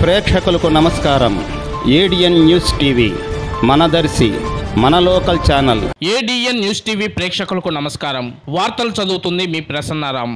ప్రేక్షకులకు నమస్కారం. ADN news TV మనదర్శి మన local channel. ADN news TV ప్రేక్షకులకు నమస్కారం. వార్తలు చదువుతుంది మీ ప్రసన్నారాం.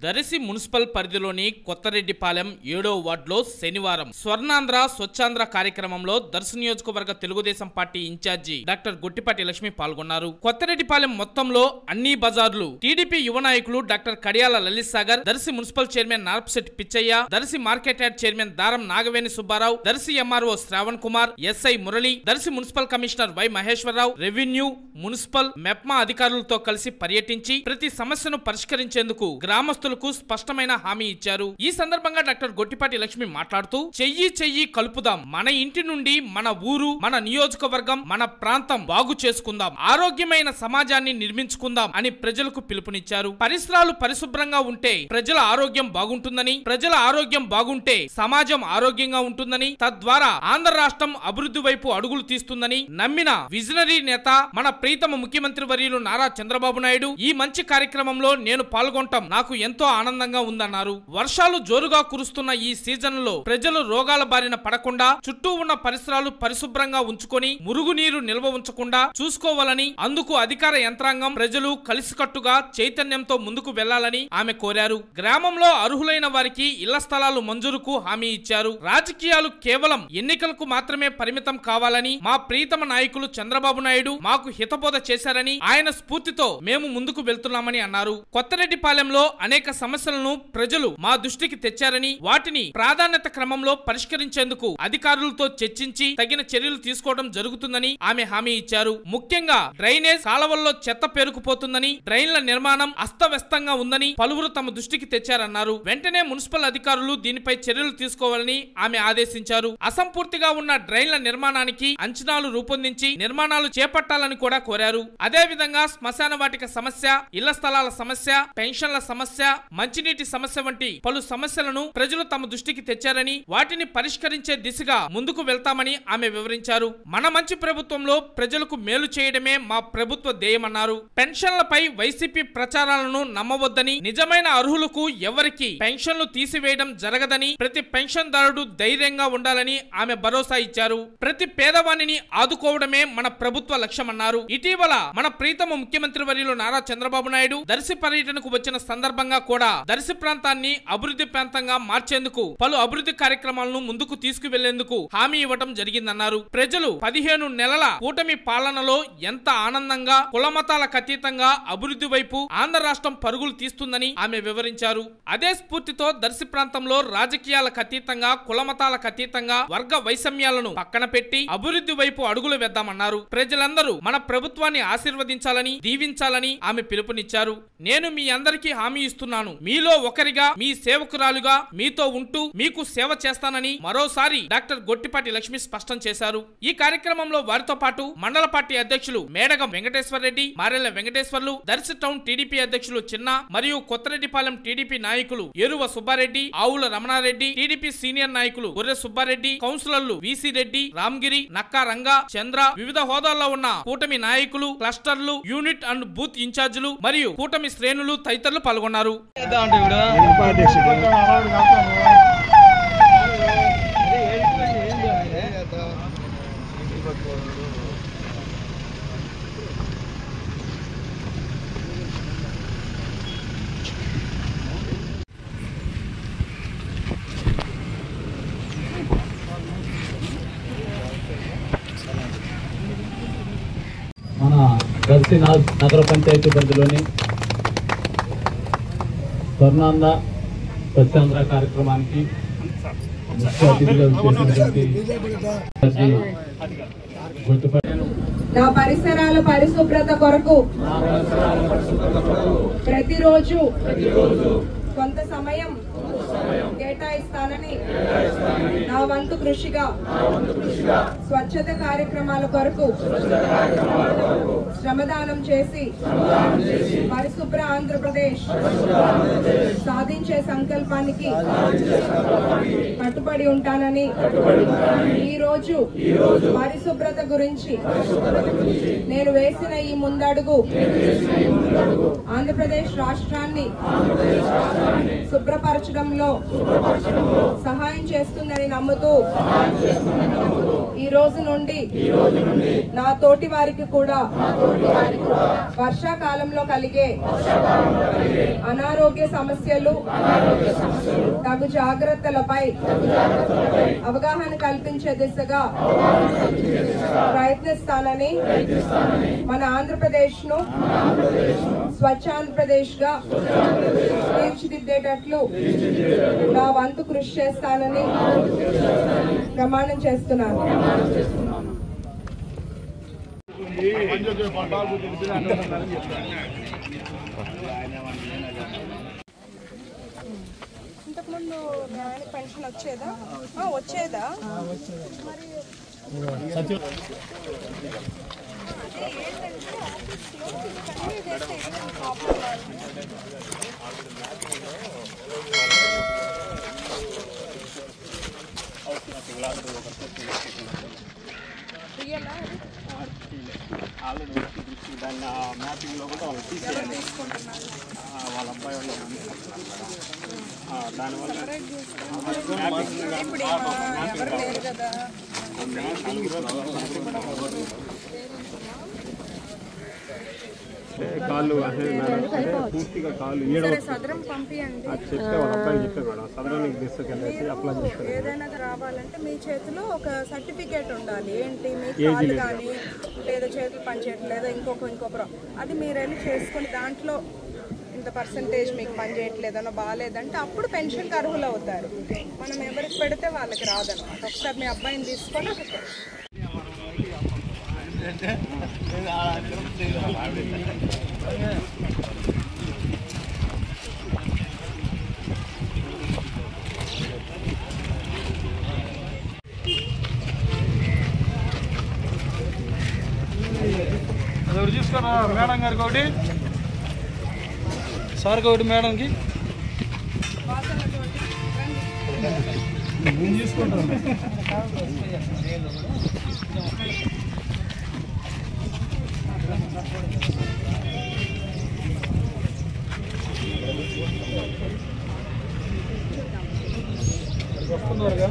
దర్శి మున్సిపల్ పరిధిలోని కొత్తరెడ్డిపాలెం 7వ వార్డులో శనివారం స్వర్ణాంధ్ర స్వచ్ఛాంధ్ర కార్యక్రమంలో దర్శి నియోజకవర్గ Telugu Desam party incharge doctor Gottipati Lakshmi పాల్గొన్నారు. కొత్తరెడ్డిపాలెం మొత్తంలో అన్ని బజార్లు టీడీపీ యువ నాయకులు doctor Kadiyala Lalit Sagar, Darsi municipal chairman Narpasetti Pichaiah, Darsi market yard chairman Daram Nagaveni Subbarao, Darsi MRO Shravan Kumar, SI Murali, Darsi municipal commissioner Y Maheswara Rao, revenue, municipal, MEPMA అధికారులతో కలిసి పర్యటించి ప్రతి సమస్యను పరిష్కరించేందుకు గ్రామస్తులకు స్పష్టమైన హామీ ఇచ్చారు. ఈ సందర్భంగా డాక్టర్ గొట్టిపాటి లక్ష్మి మాట్లాడుతూ చెయ్యి కలుపుదాం, మన ఇంటి నుండి మన ఊరు, మన నియోజకవర్గం, మన ప్రాంతం బాగు చేసుకుందాం, ఆరోగ్యమైన సమాజాన్ని నిర్మించుకుందాం అని ప్రజలకు పిలుపునిచ్చారు. పరిసరాలు పరిశుభ్రంగా ఉంటే ప్రజల ఆరోగ్యం బాగుంటుందని, ప్రజల ఆరోగ్యం బాగుంటే సమాజం ఆరోగ్యంగా ఉంటుందని, తద్వారా ఆంధ్ర రాష్ట్రం అభివృద్ధి వైపు అడుగులు తీస్తుందని నమ్మిన విజనరీ నేత మన ప్రీతమ ముఖ్యమంత్రి వర్యులు నారా చంద్రబాబు నాయుడు ఈ మంచి కార్యక్రమంలో నేను పాల్గొనటం నాకు ఎంతో ఆనందంగా ఉందన్నారు. వర్షాలు జోరుగా కురుస్తున్న ఈ సీజన్ లో ప్రజలు రోగాల బారిన పడకుండా చుట్టూ ఉన్న పరిసరాలు పరిశుభ్రంగా ఉంచుకొని మురుగునీరు నిల్వ ఉంచకుండా చూసుకోవాలని, అందుకు అధికార యంత్రాంగం, ప్రజలు కలిసికట్టుగా చైతన్యంతో ముందుకు వెళ్లాలని ఆమె కోరారు. గ్రామంలో అర్హులైన వారికి ఇళ్ల స్థలాలు మంజూరుకు హామీ ఇచ్చారు. రాజకీయాలు కేవలం ఎన్నికలకు మాత్రమే పరిమితం కావాలని మా ప్రీతమ నాయకులు చంద్రబాబు నాయుడు మాకు హితబోధ చేశారని, ఆయన స్ఫూర్తితో మేము ముందుకు వెళ్తున్నామని అన్నారు. కొత్తరెడ్డిపాలెంలో అనేక సమస్యలను ప్రజలు మా దృష్టికి తెచ్చారని, వాటిని ప్రాధాన్యత క్రమంలో పరిష్కరించేందుకు అధికారులతో చర్చించి తగిన చర్యలు తీసుకోవడం జరుగుతుందని ఆమె హామీ ఇచ్చారు. ముఖ్యంగా డ్రైనేజ్ కాలవల్లో చెత్త పేరుకుపోతుందని, డ్రైన్ల నిర్మాణం అస్తవ్యస్తంగా ఉందని పలువురు తమ దృష్టికి తెచ్చారన్నారు. వెంటనే మున్సిపల్ అధికారులు దీనిపై చర్యలు తీసుకోవాలని ఆమె ఆదేశించారు. అసంపూర్తిగా ఉన్న డ్రైన్ల నిర్మాణానికి అంచనాలు రూపొందించి నిర్మాణాలు చేపట్టాలని కూడా కోరారు. అదేవిధంగా శ్మశాన వాటిక సమస్య, ఇళ్ల స్థలాల సమస్య, పెన్షన్ల సమస్య, మంచినీటి సమస్య వంటి పలు సమస్యలను ప్రజలు తమ దృష్టికి తెచ్చారని, వాటిని పరిష్కరించే దిశగా ముందుకు వెళ్తామని ఆమె వివరించారు. మన మంచి ప్రభుత్వంలో ప్రజలకు మేలు చేయడమే మా ప్రభుత్వ ధ్యేయమన్నారు. పెన్షన్లపై వైసీపీ ప్రచారాలను నమ్మవద్దని, నిజమైన అర్హులకు ఎవరికి పెన్షన్లు తీసివేయడం జరగదని, ప్రతి పెన్షన్దారుడు ధైర్యంగా ఉండాలని ఆమె భరోసా ఇచ్చారు. ప్రతి పేదవాణిని ఆదుకోవడమే మన ప్రభుత్వ లక్ష్యమన్నారు. ఇటీవల మన ప్రీతమ ముఖ్యమంత్రి వర్యులు నారా చంద్రబాబు నాయుడు దర్శి పర్యటనకు వచ్చిన సందర్భంగా కూడా దర్శి ప్రాంతాన్ని అభివృద్ధి ప్రాంతంగా మార్చేందుకు పలు అభివృద్ధి కార్యక్రమాలను ముందుకు తీసుకువెళ్లేందుకు హామీ ఇవ్వడం జరిగిందన్నారు. ప్రజలు 15 నెలల కూటమి పాలనలో ఎంత ఆనందంగా, కులమతాలకు అతీతంగా అభివృద్ధి వైపు ఆంధ్ర రాష్ట్రం పరుగులు తీస్తుందని ఆమె వివరించారు. అదే స్ఫూర్తితో దర్శి ప్రాంతంలో రాజకీయాలకు అతీతంగా, కులమతాలకు అతీతంగా వర్గ వైషమ్యాలను పక్కన పెట్టి అభివృద్ధి వైపు అడుగులు వేద్దామన్నారు. ప్రజలందరూ మన ప్రభుత్వాన్ని ఆశీర్వదించాలని, దీవించాలని ఆమె పిలుపునిచ్చారు. నేను మీ అందరికీ హామీ ఇస్తున్నాను, మీలో ఒకరిగా, మీ సేవకురాలుగా మీతో ఉంటూ మీకు సేవ చేస్తానని మరోసారి డాక్టర్ గొట్టిపాటి లక్ష్మి స్పష్టం చేశారు. ఈ కార్యక్రమంలో వారితో పాటు మండల పార్టీ అధ్యక్షులు మేడగం వెంకటేశ్వర రెడ్డి, మారెళ్ల వెంకటేశ్వర్లు, దర్శి టౌన్ టీడీపీ అధ్యక్షులు చిన్న మరియు కొత్తరెడ్డిపాలెం టీడీపీ నాయకులు ఎరువ సుబ్బారెడ్డి, ఆవుల రమణారెడ్డి, టీడీపీ సీనియర్ నాయకులు గొర్రె సుబ్బారెడ్డి, కౌన్సిలర్లు వీసీ రెడ్డి, రామ్గిరి, నక్కా రంగా, చంద్ర, వివిధ హోదాల్లో ఉన్న కూటమి నాయకులు, క్లస్టర్లు, యూనిట్ అండ్ బూత్ ఇన్ఛార్జీలు మరియు కూటమి శ్రేణులు తదితరులు పాల్గొన్నారు. మన దర్శి నగర పంచాయతీ పరిధిలోని స్వర్ణాంధ్ర స్వచ్ఛాంధ్ర కార్యక్రమానికి ముఖ్య అతిథిగా నా పరిసరాల పరిశుభ్రత కొరకు ప్రతిరోజు కొంత సమయం కేటాయిస్తానని నా వంతు కృషిగా స్వచ్ఛత కార్యక్రమాల కొరకు శ్రమదానం చేసి పరిశుభ్ర ఆంధ్రప్రదేశ్ సాధించే సంకల్పానికి కట్టుబడి ఉంటానని ఈ రోజు పరిశుభ్రత గురించి నేను వేసిన ఈ ముందడుగు ఆంధ్రప్రదేశ్ రాష్ట్రాన్ని శుభ్రపరచడంలో సహాయం చేస్తుందని నమ్ముతున్నాను. నమ్ముతూ ఈ రోజు నుండి నా తోటి వారికి కూడా వర్షాకాలంలో కలిగే అనారోగ్య సమస్యలు తగు జాగ్రత్తలపై అవగాహన కల్పించే దిశగా ప్రయత్నిస్తానని మన ఆంధ్రప్రదేశ్ ను స్వచ్ఛాంధ్రప్రదేశ్ గా తీర్చిదిద్దేటట్లు నా వంతు కృషి చేస్తానని ప్రమాణం చేస్తున్నాను. ఇంతకుముందు పెన్షన్ వచ్చేదా? దాన్ని మ్యాపింగ్లో కూడా వాళ్ళు తీసేయాలి. వాళ్ళ అబ్బాయి వాళ్ళు దానివల్ల కాళ్ళు పూర్తిగా కాళ్ళు సదరం పంపియండి. చెప్తే వాళ్ళ అబ్బాయి చెప్పే మేడం సదరానికి తీసుకెళ్ళేసి అప్లై చేస్తారు. ఏదైనా రావాలంటే మీ చేతిలో ఒక సర్టిఫికేట్ ఉండాలి. ఏంటి మీ కాళ్ళు కానీ లేదా చేతులు పనిచేయట్లేదో ఇంకొకరు అది మీరు వెళ్ళి చేసుకుని దాంట్లో ఇంత పర్సంటేజ్ మీకు పనిచేయట్లేదనో బాగాలేదంటే అప్పుడు పెన్షన్కి అర్హులు అవుతారు. మనం ఎవరికి పెడితే వాళ్ళకి రాదన్నమాట. ఒకసారి మీ అబ్బాయిని తీసుకొని అది చూసుకోరా మేడం గారికి ఒకటి, సార్కి ఒకటి, మేడంకి తీసుకుంటాం. వస్తున్నారుగా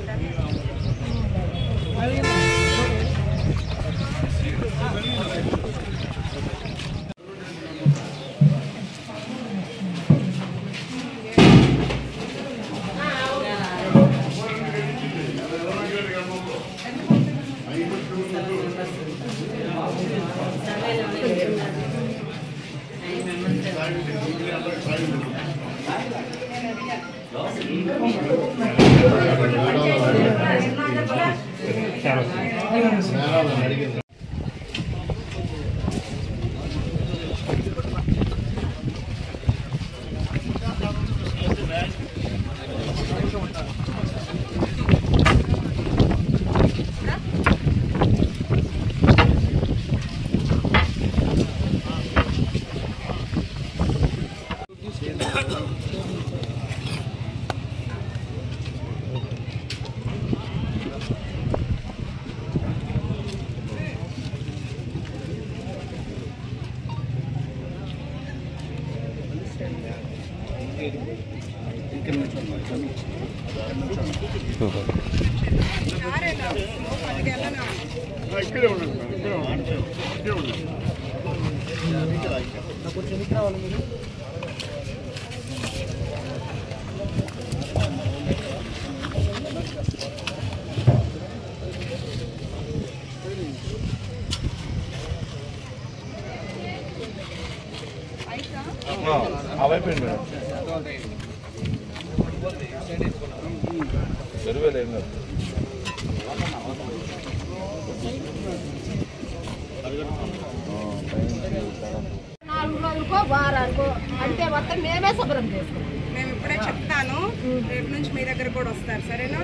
ఇక్కడే ఉండండి. కొంచెం ఇక్కడ రావాలి మీరు. అవైపోయింది మేడం. సరివేలేదు అంటే మొత్తం మేమే శుభ్రం చేసుకుంటాం. మేము ఇప్పుడే చెప్తాను, రేపు నుంచి మీ దగ్గర కూడా వస్తారు. సరేనా?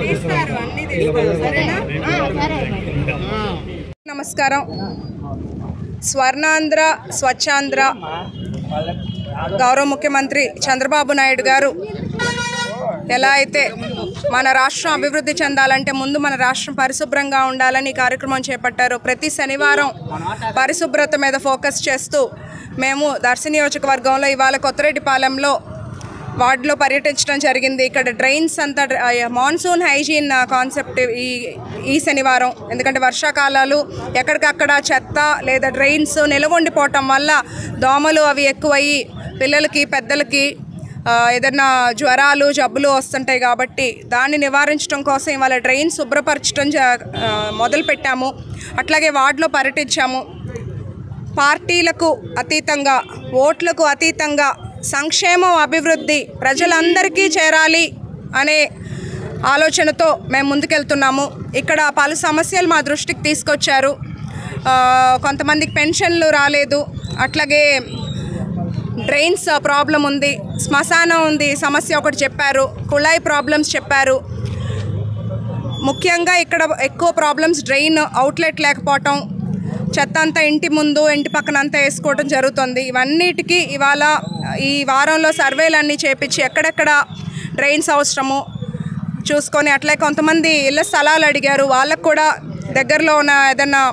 తీస్తారు, అన్ని తీస్తారు. సరేనా? నమస్కారం. స్వర్ణాంధ్ర స్వచ్ఛాంధ్ర గౌరవ ముఖ్యమంత్రి చంద్రబాబు నాయుడు గారు ఎలా అయితే మన రాష్ట్రం అభివృద్ధి చెందాలంటే ముందు మన రాష్ట్రం పరిశుభ్రంగా ఉండాలని కార్యక్రమం చేపట్టారు. ప్రతి శనివారం పరిశుభ్రత మీద ఫోకస్ చేస్తూ మేము దర్శి నియోజకవర్గంలో ఇవాళ కొత్తరెడ్డిపాలెంలో వార్డులో పర్యటించడం జరిగింది. ఇక్కడ డ్రైన్స్ అంతా మాన్సూన్ హైజీన్ కాన్సెప్ట్ ఈ శనివారం, ఎందుకంటే వర్షాకాలాలు ఎక్కడికక్కడ చెత్త లేదా డ్రైన్స్ నిలవండిపోవటం వల్ల దోమలు అవి ఎక్కువయ్యి పిల్లలకి పెద్దలకి ఏదైనా జ్వరాలు జబ్బులు వస్తుంటాయి. కాబట్టి దాన్ని నివారించడం కోసం ఇవాళ డ్రైన్ శుభ్రపరచడం మొదలుపెట్టాము. అట్లాగే వార్డులో పర్యటించాము. పార్టీలకు అతీతంగా, ఓట్లకు అతీతంగా సంక్షేమం, అభివృద్ధి ప్రజలందరికీ చేరాలి అనే ఆలోచనతో మేము ముందుకెళ్తున్నాము. ఇక్కడ పలు సమస్యలు మా దృష్టికి తీసుకొచ్చారు. కొంతమందికి పెన్షన్లు రాలేదు, అట్లాగే డ్రైన్స్ ప్రాబ్లం ఉంది, శ్మశానం ఉంది సమస్య ఒకటి చెప్పారు, కుళాయి ప్రాబ్లమ్స్ చెప్పారు. ముఖ్యంగా ఇక్కడ ఎక్కువ ప్రాబ్లమ్స్ డ్రైన్ అవుట్లెట్ లేకపోవటం, చెత్త అంతా ఇంటి ముందు ఇంటి పక్కన అంతా వేసుకోవడం జరుగుతుంది. ఇవన్నిటికీ ఇవాళ ఈ వారంలో సర్వేలన్నీ చేపించి ఎక్కడెక్కడ డ్రైన్స్ అవసరము చూసుకొని, అట్లే కొంతమంది ఇళ్ళ స్థలాలు అడిగారు, వాళ్ళకు కూడా దగ్గరలో ఉన్న ఏదన్నా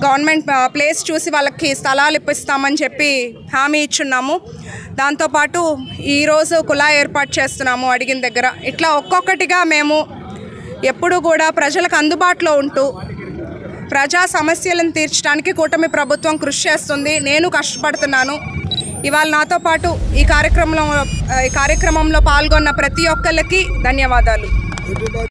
గవర్నమెంట్ ప్లేస్ చూసి వాళ్ళకి స్థలాలు ఇప్పిస్తామని చెప్పి హామీ ఇచ్చున్నాము. దాంతోపాటు ఈరోజు కుళాయి ఏర్పాటు చేస్తున్నాము అడిగిన దగ్గర. ఇట్లా ఒక్కొక్కటిగా మేము ఎప్పుడూ కూడా ప్రజలకు అందుబాటులో ఉంటూ ప్రజా సమస్యలను తీర్చడానికి కూటమి ప్రభుత్వం కృషి చేస్తుంది. నేను కష్టపడుతున్నాను. ఇవాళ నాతో పాటు ఈ కార్యక్రమంలో పాల్గొన్న ప్రతి ఒక్కరికి ధన్యవాదాలు.